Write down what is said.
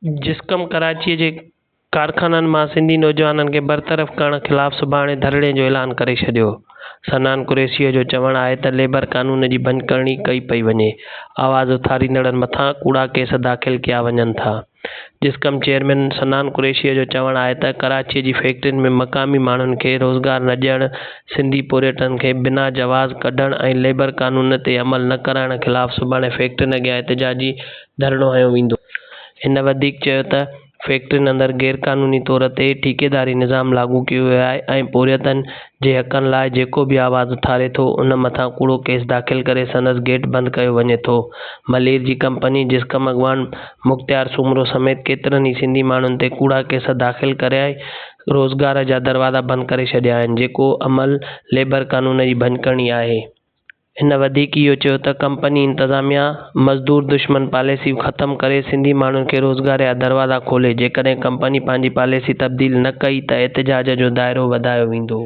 जिस्कम कराची जे कारखाननि मां सिंधी नौजवाननि खे बरतरफ़ करण ख़िलाफ़ सुभाणे धरणे जो ऐलान करे छॾियो। सनान कुरैशीअ जो चवणु आहे त लेबर कानून जी भञकणी कई पई वञे। आवाज़ उथारींदड़नि मथां कूड़ा केस दाख़िल कया वञनि था। जिस्कम चेयरमैन सनान कुरैशीअ जो चवणु आहे त कराचीअ जी फैक्ट्रियुनि में मक़ामी माण्हुनि खे रोज़गार न ॾियणु, सिंधी पर्यटन खे बिना जवाज़ कढणु ऐं लेबर कानून ते अमल न कराइण ख़िलाफ़ सुभाणे फैक्ट्रियुनि अॻियां एहतिजाजी धरणो हंयो वेंदो। हिन वधीक चयो त फैक्ट्रियुनि अंदरि गैरक़ानूनी तौर ते ठेकेदारी निज़ाम लागू कयो वियो आहे ऐं पर्यटन जे हक़नि लाइ जेको बि आवाज़ उथारे थो उन मथां कूड़ो केस दाख़िल करे संदसि गेट बंदि कयो वञे थो। मलीर जी कंपनी जिस्कम अॻवान मुख़्तियार सूमरो समेत केतिरनि ई सिंधी माण्हुनि ते कूड़ा केस दाख़िल कराए रोज़गार जा दरवाज़ा बंदि करे छॾिया आहिनि, जेको अमल लेबर कानून जी भञकणी आहे। हिन वधीक इहो चयो त कंपनी इंतिज़ामिया मज़दूर दुश्मन पॉलिसी ख़तमु करे सिंधी माण्हुनि खे रोज़गार जा दरवाज़ा खोले। जेकॾहिं कंपनी पंहिंजी पॉलिसी तब्दील न कई त एहतिजाज जो दाइरो वधायो वेंदो।